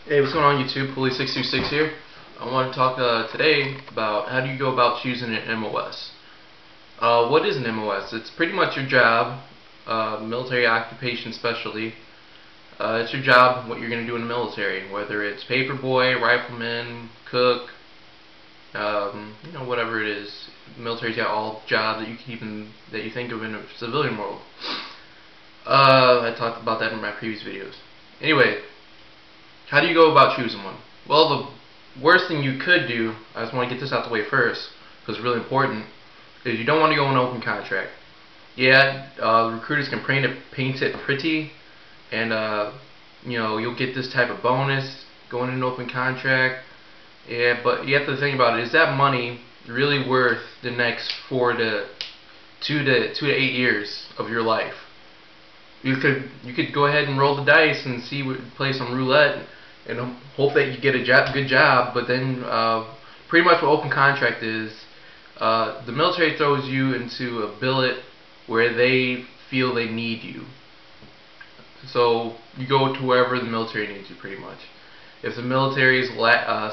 Hey, what's going on YouTube? Pulley626 here. I want to talk today about how do you go about choosing an MOS. What is an MOS? It's pretty much your job, military occupation specialty. It's your job, what you're going to do in the military, whether it's paperboy, rifleman, cook, whatever it is. The military's got all jobs that you think of in a civilian world. I talked about that in my previous videos. Anyway. How do you go about choosing one? Well, the worst thing you could do, I just want to get this out the way first, because it's really important, is you don't want to go on an open contract. Yeah, recruiters can paint it pretty, and you'll get this type of bonus going in an open contract. Yeah, but you have to think about it. Is that money really worth the next 2 to 8 years of your life? You could go ahead and roll the dice and play some roulette and hope that you get a good job. But then, pretty much what open contract is, the military throws you into a billet where they feel they need you. So you go to wherever the military needs you, pretty much. If the military is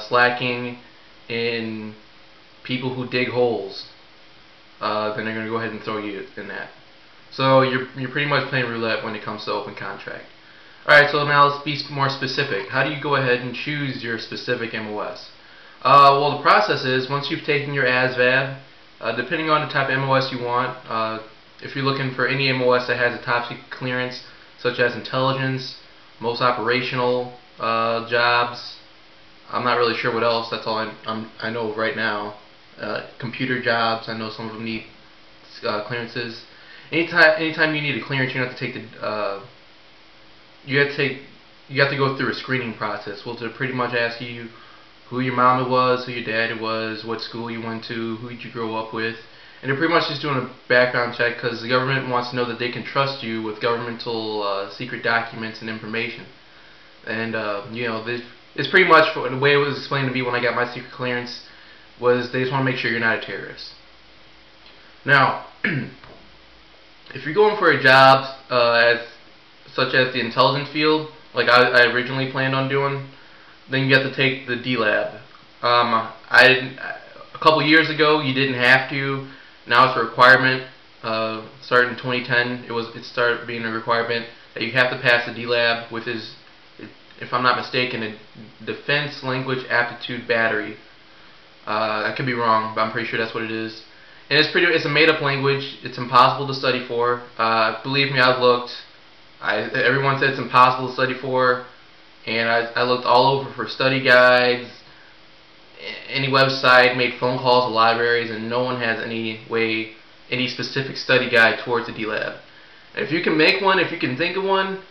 slacking in people who dig holes, then they're going to go ahead and throw you in that. So you're pretty much playing roulette when it comes to open contract. Alright, so now let's be more specific. How do you go ahead and choose your specific MOS? Well, the process is, once you've taken your ASVAB, depending on the type of MOS you want, if you're looking for any MOS that has a top secret clearance, such as intelligence, most operational jobs, I'm not really sure what else, that's all I know right now. Computer jobs, I know some of them need clearances. Anytime you need a clearance, you have to take you have to go through a screening process. Well, to pretty much ask you who your mama was, who your daddy was, what school you went to, who did you grow up with, and they're pretty much just doing a background check because the government wants to know that they can trust you with governmental secret documents and information. And it's pretty much the way it was explained to me when I got my secret clearance was they just want to make sure you're not a terrorist. Now. If you're going for a job such as the intelligence field, like I originally planned on doing, then you have to take the D-Lab. A couple years ago, you didn't have to. Now it's a requirement. Starting in 2010, it started being a requirement that you have to pass the D-Lab with if I'm not mistaken, a Defense Language Aptitude Battery. I could be wrong, but I'm pretty sure that's what it is. And it's a made-up language. It's impossible to study for. Believe me, I've looked. Everyone said it's impossible to study for, and I looked all over for study guides, any website, made phone calls to libraries, and no one has any specific study guide towards the D-Lab. If you can make one, if you can think of one,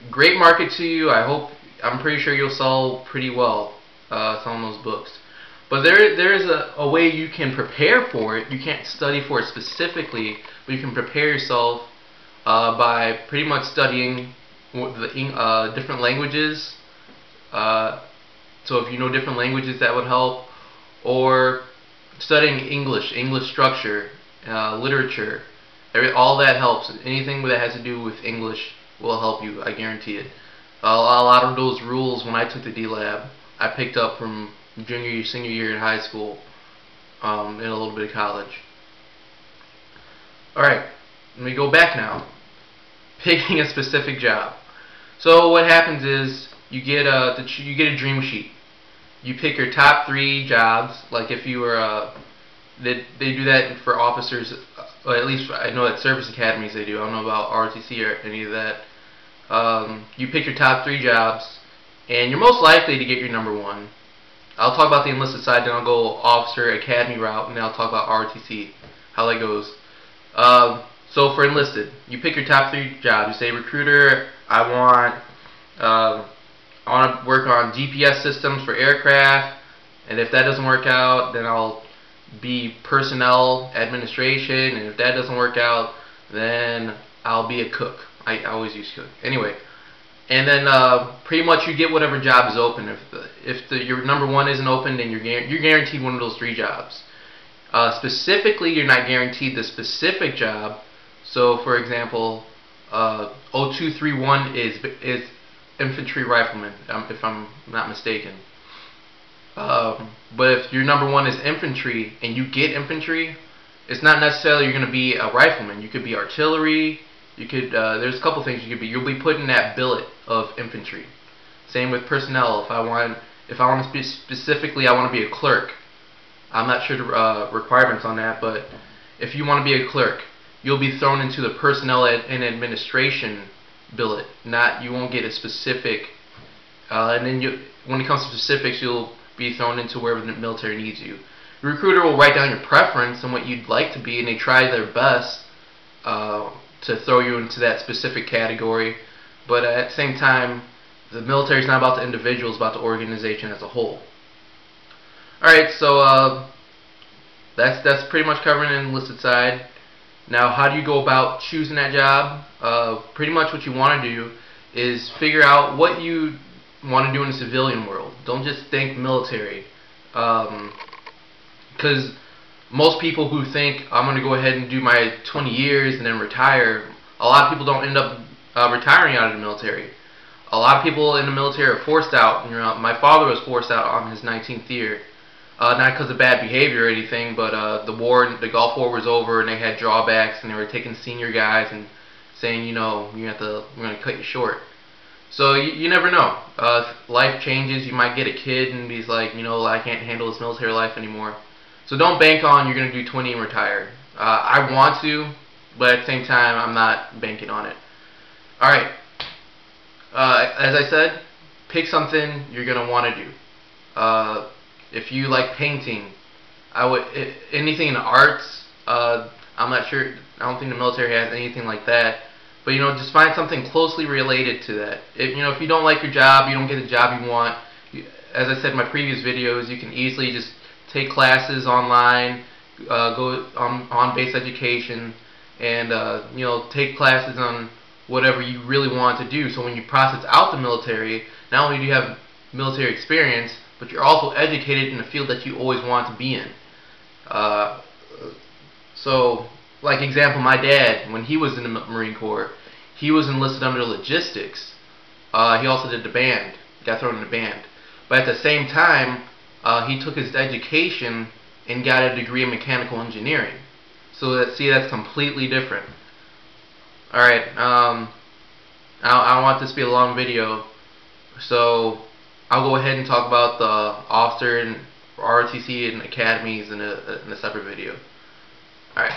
great market to you. I'm pretty sure you'll sell pretty well selling those books. But there is a way you can prepare for it. You can't study for it specifically, but you can prepare yourself by pretty much studying the different languages. So if you know different languages, that would help. Or studying English structure, literature. All that helps. Anything that has to do with English will help you, I guarantee it. A lot of those rules, when I took the D-Lab, I picked up from junior, senior year in high school, and a little bit of college. Alright, let me go back now. Picking a specific job. So what happens is you get a dream sheet. You pick your top 3 jobs. Like if you were they do that for officers. Or at least I know at service academies they do. I don't know about ROTC or any of that. You pick your top 3 jobs, and you're most likely to get your number 1. I'll talk about the enlisted side, then I'll go officer academy route, and then I'll talk about ROTC, how that goes. So for enlisted, you pick your top 3 jobs. You say, recruiter, I want to work on GPS systems for aircraft, and if that doesn't work out, then I'll be personnel administration, and if that doesn't work out, then I'll be a cook. I always use cook. Anyway. And then pretty much you get whatever job is open. If your number 1 isn't open, then you're guaranteed one of those 3 jobs. Specifically, you're not guaranteed the specific job. So, for example, 0231 is infantry rifleman, if I'm not mistaken. But if your number one is infantry and you get infantry, it's not necessarily you're going to be a rifleman. You could be artillery. You could there's a couple things you could be. You'll be put in that billet of infantry. Same with personnel. If I want to be specifically, I want to be a clerk. I'm not sure the requirements on that, but if you want to be a clerk, you'll be thrown into the personnel and administration billet. You won't get a specific, and then when it comes to specifics, you'll be thrown into wherever the military needs you. The recruiter will write down your preference and what you'd like to be, and they try their best to throw you into that specific category. But at the same time, the military is not about the individual; it's about the organization as a whole. All right, so that's pretty much covering the enlisted side. Now, how do you go about choosing that job? Pretty much what you want to do is figure out what you want to do in the civilian world. Don't just think military. Because most people who think, I'm going to go ahead and do my 20 years and then retire, a lot of people don't end up retiring out of the military. A lot of people in the military are forced out. You know, my father was forced out on his 19th year. Not because of bad behavior or anything, but the Gulf War was over and they had drawbacks and they were taking senior guys and saying, you know, we're going to cut you short. So you never know. Life changes. You might get a kid and he's like, you know, I can't handle this military life anymore. So don't bank on you're going to do 20 and retire. I want to, but at the same time, I'm not banking on it. All right. As I said, pick something you're going to want to do. If you like painting, anything in the arts. I'm not sure. I don't think the military has anything like that. But you know, just find something closely related to that. If you don't like your job, you don't get the job you want. As I said in my previous videos, you can easily just take classes online, go on base education, and you know, take classes on whatever you really want to do. So when you process out the military, not only do you have military experience, but you're also educated in the field that you always want to be in. So, like example, my dad, when he was in the Marine Corps, he was enlisted under logistics. He also did the band, got thrown in the band. But at the same time, he took his education and got a degree in mechanical engineering. So that's completely different. Alright, I don't want this to be a long video, so I'll go ahead and talk about the officer and ROTC and academies in a separate video. Alright.